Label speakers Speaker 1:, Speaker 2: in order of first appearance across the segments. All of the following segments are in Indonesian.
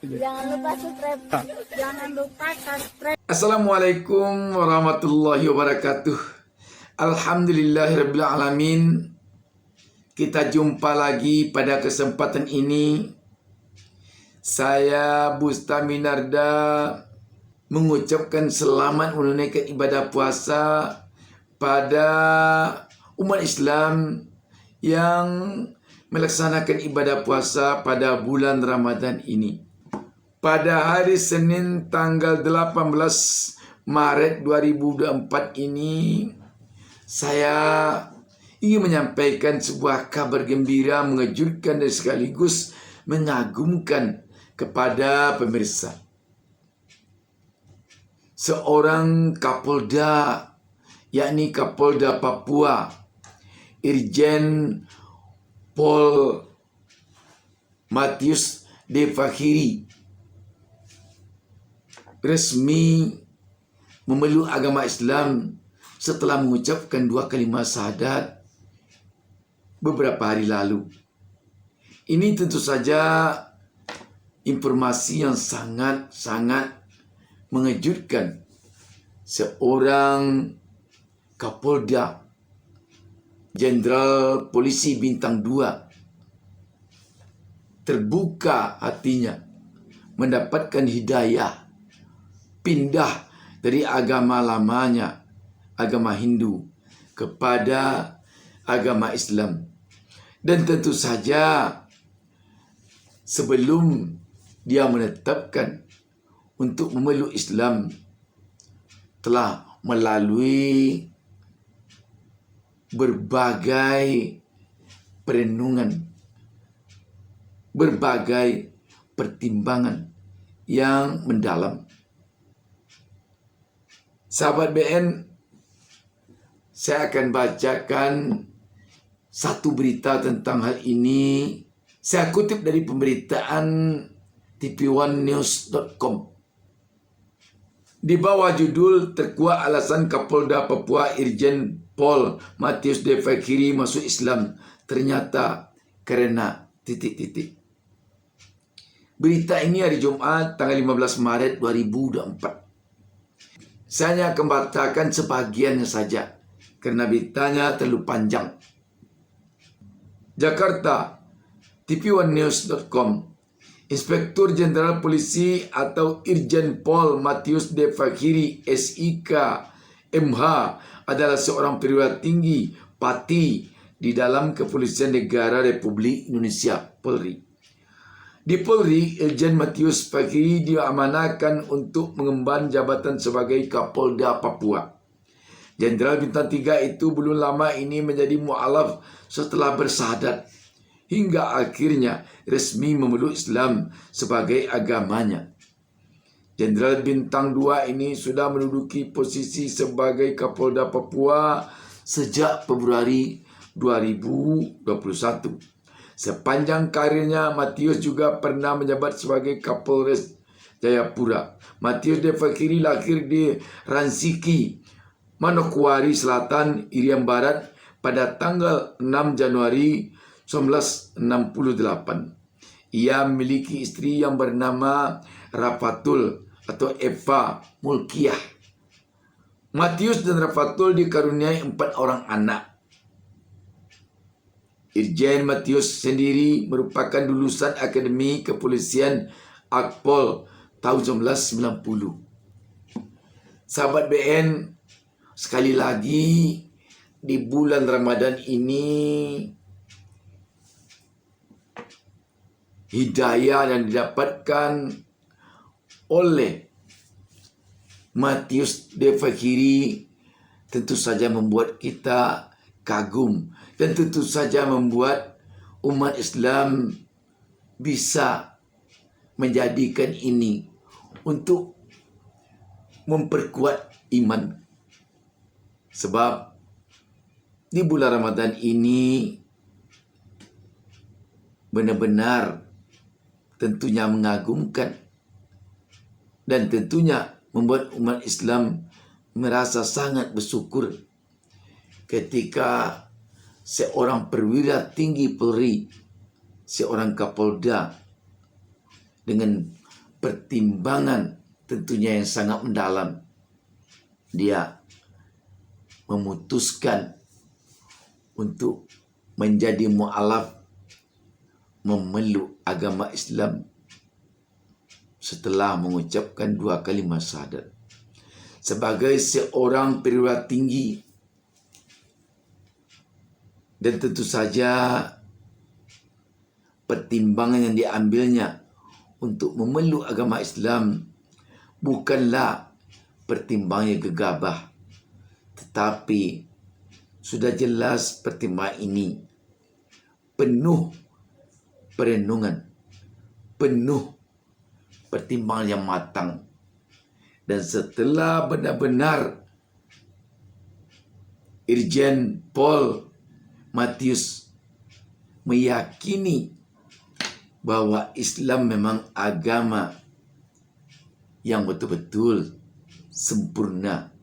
Speaker 1: Jangan lupa subscribe. Jangan lupa subscribe.
Speaker 2: Assalamualaikum warahmatullahi wabarakatuh. Alhamdulillahirabbil alamin. Kita jumpa lagi pada kesempatan ini. Saya Bustami Narda mengucapkan selamat menunaikan ibadah puasa pada umat Islam yang melaksanakan ibadah puasa pada bulan Ramadan ini. Pada hari Senin tanggal 18 Maret 2024 ini, saya ingin menyampaikan sebuah kabar gembira, mengejutkan dan sekaligus mengagumkan kepada pemirsa. Seorang Kapolda, yakni Kapolda Papua, Irjen Pol Matius De Fakhiri, resmi memeluk agama Islam setelah mengucapkan 2 kalimat syahadat beberapa hari lalu. Ini tentu saja informasi yang sangat-sangat mengejutkan. Seorang Kapolda Jenderal Polisi Bintang 2 terbuka hatinya mendapatkan hidayah pindah dari agama lamanya, agama Hindu, kepada agama Islam. Dan tentu saja sebelum dia menetapkan untuk memeluk Islam, telah melalui berbagai perenungan, berbagai pertimbangan yang mendalam. Sahabat BN, saya akan bacakan satu berita tentang hal ini. Saya kutip dari pemberitaan tv1news.com. Di bawah judul terkuak alasan Kapolda Papua Irjen Pol Matius De Fakhiri masuk Islam ternyata karena ... Berita ini hari Jumat tanggal 15 Maret 2024. Saya hanya akan bacakan sebagiannya saja karena beritanya terlalu panjang. Jakarta, tv1news.com. Inspektur Jenderal Polisi atau Irjen Pol Matius De Fakhiri SIK MH adalah seorang perwira tinggi Pati di dalam Kepolisian Negara Republik Indonesia Polri. Di Polri, Irjen Matius Fakhiri diamanahkan untuk mengemban jabatan sebagai Kapolda Papua. Jenderal Bintang 3 itu belum lama ini menjadi mu'alaf setelah bersyahadat, hingga akhirnya resmi memeluk Islam sebagai agamanya. Jenderal Bintang 2 ini sudah menduduki posisi sebagai Kapolda Papua sejak Februari 2021. Sepanjang karirnya, Matius juga pernah menjabat sebagai Kapolres Jayapura. Matius De Fakhiri lahir di Ransiki, Manokwari Selatan, Irian Barat pada tanggal 6 Januari 1968. Ia memiliki istri yang bernama Rafatul atau Eva Mulkiah. Matius dan Rafatul dikaruniai 4 orang anak. Irjen Matius sendiri merupakan lulusan Akademi Kepolisian Akpol tahun 1990. Sahabat BN, sekali lagi di bulan Ramadan ini, hidayah yang didapatkan oleh Matius De Fakhiri tentu saja membuat kita kagum dan tentu saja membuat umat Islam bisa menjadikan ini untuk memperkuat iman. Sebab di bulan Ramadan ini benar-benar tentunya mengagumkan dan tentunya membuat umat Islam merasa sangat bersyukur ketika seorang perwira tinggi Polri, seorang Kapolda dengan pertimbangan tentunya yang sangat mendalam, dia memutuskan untuk menjadi mu'alaf, memeluk agama Islam setelah mengucapkan 2 kalimat syahadat. Sebagai seorang perwira tinggi, dan tentu saja pertimbangan yang diambilnya untuk memeluk agama Islam bukanlah pertimbangan yang gegabah, tetapi sudah jelas pertimbangan ini penuh perenungan, penuh pertimbangan yang matang. Dan setelah benar-benar Irjen Paul Matius meyakini bahwa Islam memang agama yang betul-betul sempurna,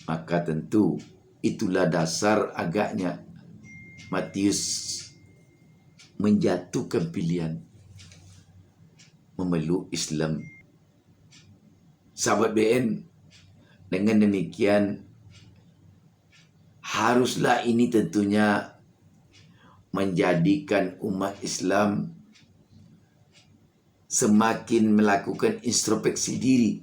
Speaker 2: maka tentu itulah dasar agaknya Matius menjatuhkan pilihan memeluk Islam. Sahabat BN, dengan demikian haruslah ini tentunya menjadikan umat Islam semakin melakukan introspeksi diri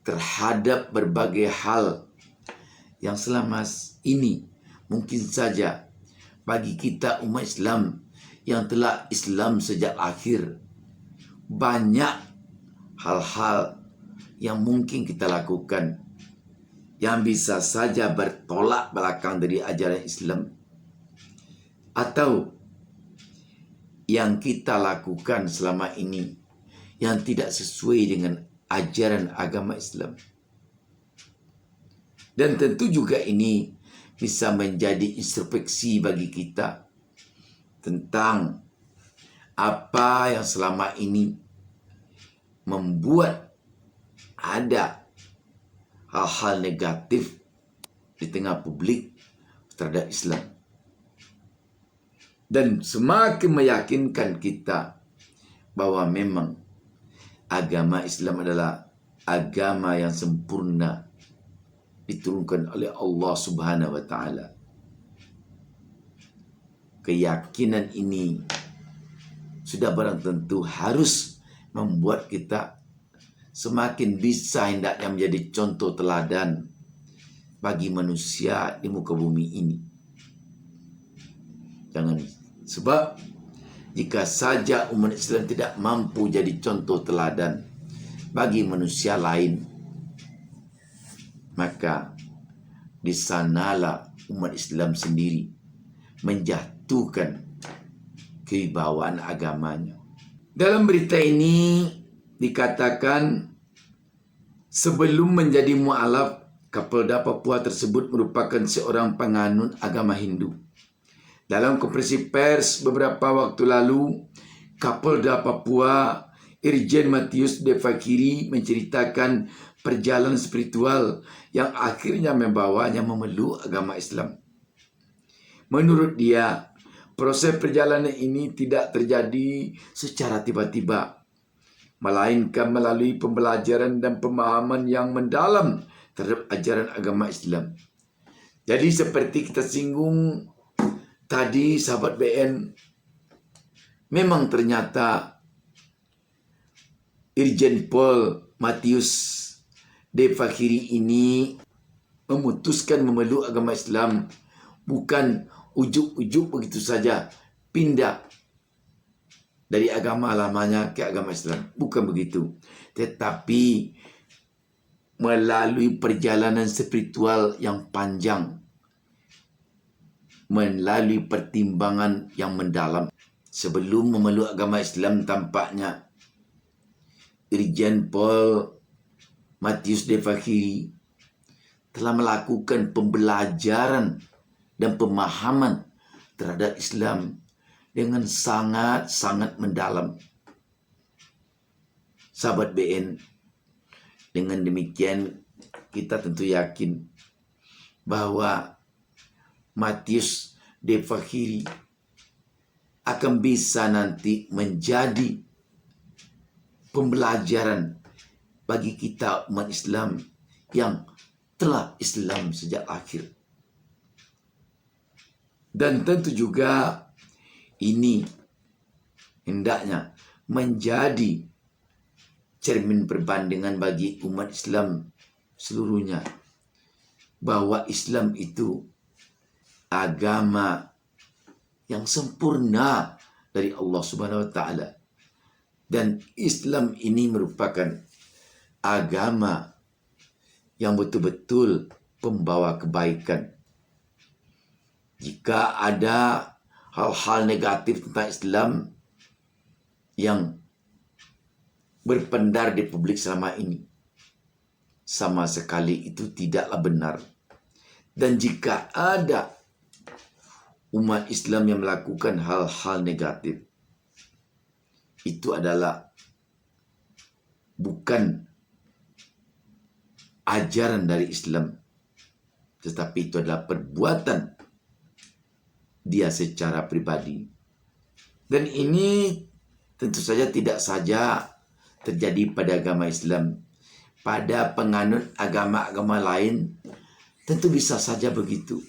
Speaker 2: terhadap berbagai hal yang selama ini mungkin saja bagi kita umat Islam yang telah Islam sejak akhir, banyak hal-hal yang mungkin kita lakukan yang bisa saja bertolak belakang dari ajaran Islam, atau yang kita lakukan selama ini yang tidak sesuai dengan ajaran agama Islam. Dan tentu juga ini bisa menjadi introspeksi bagi kita tentang apa yang selama ini membuat ada hal-hal negatif di tengah publik terhadap Islam. Dan semakin meyakinkan kita bahwa memang agama Islam adalah agama yang sempurna diturunkan oleh Allah Subhanahu wa taala. Keyakinan ini sudah barang tentu harus membuat kita semakin bisa hendaknya menjadi contoh teladan bagi manusia di muka bumi ini. Jangan sebab jika saja umat Islam tidak mampu jadi contoh teladan bagi manusia lain, maka di sanalah umat Islam sendiri menjatuhkan kewibawaan agamanya. Dalam berita ini dikatakan sebelum menjadi mu'alaf, Kapolda Papua tersebut merupakan seorang penganut agama Hindu. Dalam konferensi pers beberapa waktu lalu, Kapolda Papua Irjen Matius De Fakiri menceritakan perjalanan spiritual yang akhirnya membawanya memeluk agama Islam. Menurut dia, proses perjalanan ini tidak terjadi secara tiba-tiba, melainkan melalui pembelajaran dan pemahaman yang mendalam terhadap ajaran agama Islam. Jadi seperti kita singgung tadi, sahabat BN, memang ternyata Irjen Paul Matius De Fakiri ini memutuskan memeluk agama Islam bukan ujuk-ujuk begitu saja pindah dari agama lamanya ke agama Islam. Bukan begitu. Tetapi melalui perjalanan spiritual yang panjang, melalui pertimbangan yang mendalam. Sebelum memeluk agama Islam, tampaknya Irjen Paul Matius De Fakiri telah melakukan pembelajaran dan pemahaman terhadap Islam dengan sangat-sangat mendalam. Sahabat BN, dengan demikian kita tentu yakin bahwa Matius De Fakiri akan bisa nanti menjadi pembelajaran bagi kita umat Islam yang telah Islam sejak akhir. Dan tentu juga ini hendaknya menjadi cermin perbandingan bagi umat Islam seluruhnya, bahwa Islam itu agama yang sempurna dari Allah Subhanahu wa taala, dan Islam ini merupakan agama yang betul-betul pembawa kebaikan. Jika ada hal-hal negatif tentang Islam yang berpendar di publik selama ini, sama sekali itu tidaklah benar. Dan jika ada umat Islam yang melakukan hal-hal negatif, itu adalah bukan ajaran dari Islam, tetapi itu adalah perbuatan dia secara pribadi. Dan ini tentu saja tidak saja terjadi pada agama Islam. Pada penganut agama-agama lain tentu bisa saja begitu.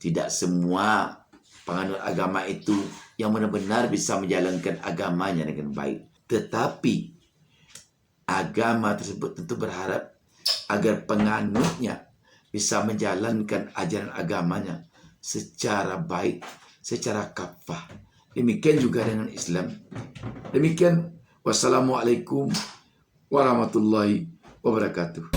Speaker 2: Tidak semua penganut agama itu yang benar-benar bisa menjalankan agamanya dengan baik. Tetapi agama tersebut tentu berharap agar penganutnya bisa menjalankan ajaran agamanya secara baik, secara kafah. Demikian juga dengan Islam. Demikian, wassalamualaikum warahmatullahi wabarakatuh.